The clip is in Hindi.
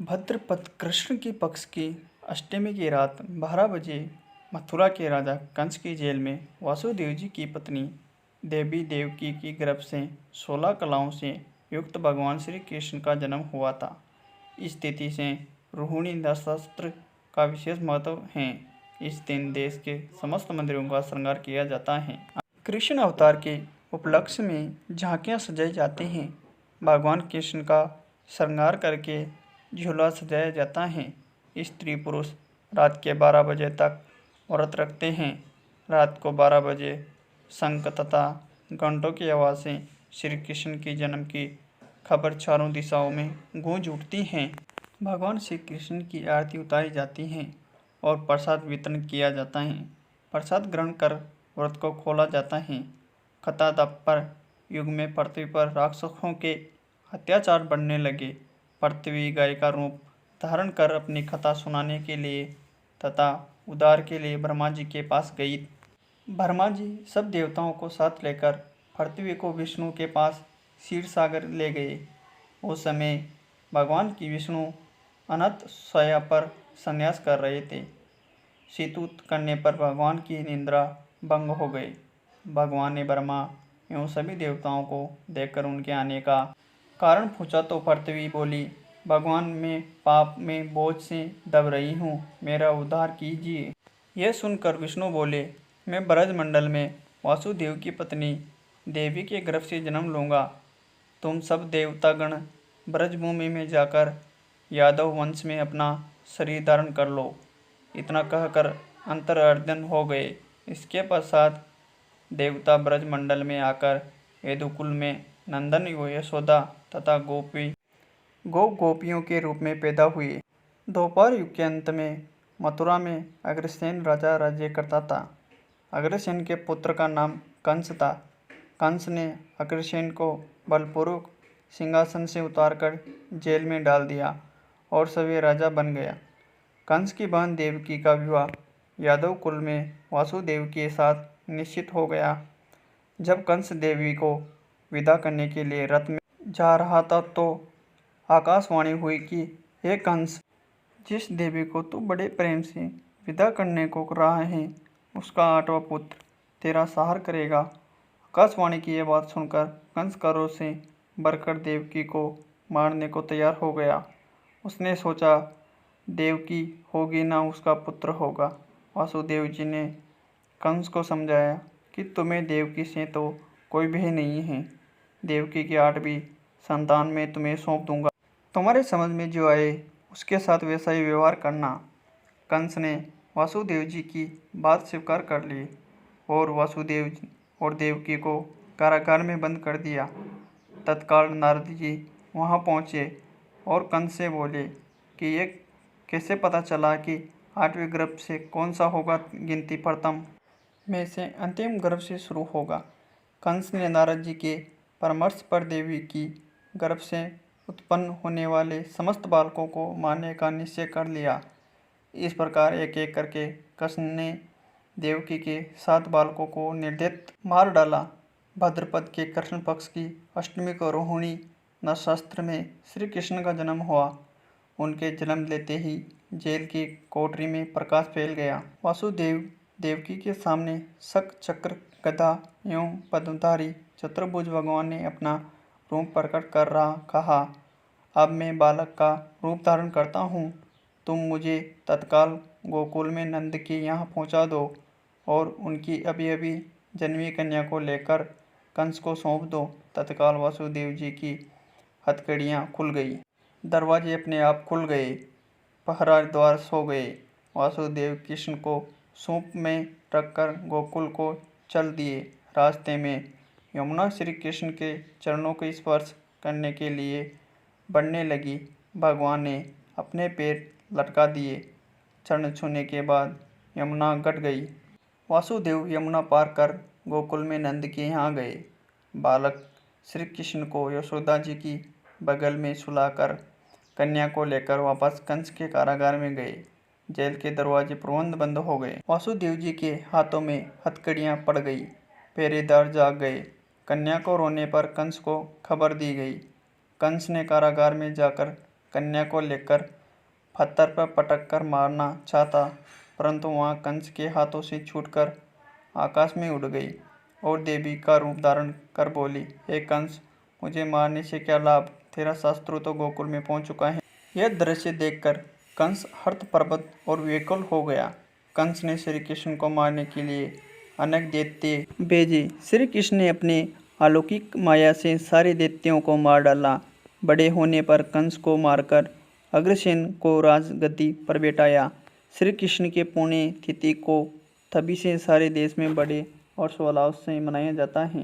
भद्रपद कृष्ण की पक्ष की अष्टमी की रात 12 बजे मथुरा के राजा कंस की जेल में वासुदेव जी की पत्नी देवी देवकी की गर्भ से 16 कलाओं से युक्त भगवान श्री कृष्ण का जन्म हुआ था। इस तिथि से रोहिणी नक्षत्र का विशेष महत्व है। इस दिन देश के समस्त मंदिरों का श्रृंगार किया जाता है। कृष्ण अवतार के उपलक्ष्य में झांकियाँ सजाई जाती हैं। भगवान कृष्ण का श्रृंगार करके झूला सजाया जाता है। स्त्री पुरुष रात के 12 बजे तक व्रत रखते हैं। रात को 12 बजे शंख तथा घंटों की आवाज़ से श्री कृष्ण के जन्म की खबर चारों दिशाओं में गूंज उठती है। भगवान श्री कृष्ण की आरती उतारी जाती है और प्रसाद वितरण किया जाता है। प्रसाद ग्रहण कर व्रत को खोला जाता है। कथा द्वापर युग में पृथ्वी पर राक्षसों के अत्याचार बढ़ने लगे। पृथ्वी गाय का रूप धारण कर अपनी कथा सुनाने के लिए तथा उद्धार के लिए ब्रह्मा जी के पास गई। ब्रह्मा जी सब देवताओं को साथ लेकर पृथ्वी को विष्णु के पास क्षीर सागर ले गए। उस समय भगवान की विष्णु अनंत शय्या पर संन्यास कर रहे थे। शीतूत करने पर भगवान की निद्रा भंग हो गई। भगवान ने ब्रह्मा एवं सभी देवताओं को देखकर उनके आने का कारण पूछा तो पृथ्वी बोली, भगवान मैं पाप में बोझ से दब रही हूँ, मेरा उद्धार कीजिए। यह सुनकर विष्णु बोले, मैं ब्रजमंडल में वासुदेव की पत्नी देवी के गर्भ से जन्म लूँगा। तुम सब देवतागण ब्रजभूमि में जाकर यादव वंश में अपना शरीर धारण कर लो। इतना कहकर अंतर्धान हो गए। इसके पश्चात देवता ब्रजमंडल में आकर यदुकुल में नंदन यशोदा तथा गोपियों के रूप में पैदा हुए। द्वापर युग के अंत में मथुरा में अग्रसेन राजा राज्य करता था। अग्रसेन के पुत्र का नाम कंस था। कंस ने अग्रसेन को बलपूर्वक सिंहासन से उतारकर जेल में डाल दिया और सभी राजा बन गया। कंस की बहन देवकी का विवाह यादव कुल में वासुदेव के साथ निश्चित हो गया। जब कंस देवी को विदा करने के लिए रथ में जा रहा था तो आकाशवाणी हुई कि हे कंस, जिस देवी को तू बड़े प्रेम से विदा करने को रहा है उसका 8वां पुत्र तेरा संहार करेगा। आकाशवाणी की यह बात सुनकर कंस क्रोध से भरकर देवकी को मारने को तैयार हो गया। उसने सोचा देवकी होगी ना उसका पुत्र होगा। वासुदेव जी ने कंस को समझाया कि तुम्हें देवकी से तो कोई भय नहीं है। देवकी की 8वीं संतान मैं तुम्हें सौंप दूंगा। तुम्हारे समझ में जो आए उसके साथ वैसा ही व्यवहार करना। कंस ने वासुदेव जी की बात स्वीकार कर ली और वासुदेव और देवकी को कारागार में बंद कर दिया। तत्काल नारद जी वहां पहुंचे और कंस से बोले कि ये कैसे पता चला कि 8वें गर्भ से कौन सा होगा, गिनती प्रथम में से अंतिम गर्भ से शुरू होगा। कंस ने नारद जी के परामर्श पर देवी की गर्भ से उत्पन्न होने वाले समस्त बालकों को मारने का निश्चय कर लिया। इस प्रकार एक एक करके कृष्ण ने देवकी के 7 बालकों को निर्दयता मार डाला। भाद्रपद के कृष्ण पक्ष की अष्टमी को रोहिणी नक्षत्र में श्री कृष्ण का जन्म हुआ। उनके जन्म लेते ही जेल की कोठरी में प्रकाश फैल गया। वासुदेव देवकी के सामने शंख चक्र गदा एवं पद्मधारी चतुर्भुज भगवान ने अपना रूप प्रकट कर रहा कहा, अब मैं बालक का रूप धारण करता हूँ। तुम मुझे तत्काल गोकुल में नंद के यहाँ पहुँचा दो और उनकी अभी अभी जन्मी कन्या को लेकर कंस को सौंप दो। तत्काल वासुदेव जी की हथकड़ियाँ खुल गई। दरवाजे अपने आप खुल गए। पहरा द्वार सो गए। वासुदेव कृष्ण को सूप में रखकर गोकुल को चल दिए। रास्ते में यमुना श्री कृष्ण के चरणों को स्पर्श करने के लिए बढ़ने लगी। भगवान ने अपने पैर लटका दिए। चरण छूने के बाद यमुना घट गई। वासुदेव यमुना पार कर गोकुल में नंद के यहाँ गए। बालक श्री कृष्ण को यशोदा जी की बगल में सुलाकर कन्या को लेकर वापस कंस के कारागार में गए। जेल के दरवाजे तुरंत बंद हो गए। वासुदेव जी के हाथों में हथकड़ियाँ पड़ गई। पहरेदार जाग गए। कन्या को रोने पर कंस को खबर दी गई। कंस ने कारागार में जाकर कन्या को लेकर पत्थर पर पटक कर मारना चाहता, परंतु वहाँ कंस के हाथों से छूटकर आकाश में उड़ गई और देवी का रूप धारण कर बोली, हे कंस, मुझे मारने से क्या लाभ? तेरा शत्रु तो गोकुल में पहुंच चुका है। यह दृश्य देखकर कंस हर्षप्रभत और व्याकुल हो गया। कंस ने श्री कृष्ण को मारने के लिए अनेक दैत्य भेजे। श्री कृष्ण ने अपने अलौकिक माया से सारे दैत्यों को मार डाला। बड़े होने पर कंस को मारकर अग्रसेन को राजगद्दी पर बैठाया। श्री कृष्ण के पुण्य तिथि को तभी से सारे देश में बड़े हर्षोल्लास से मनाया जाता है।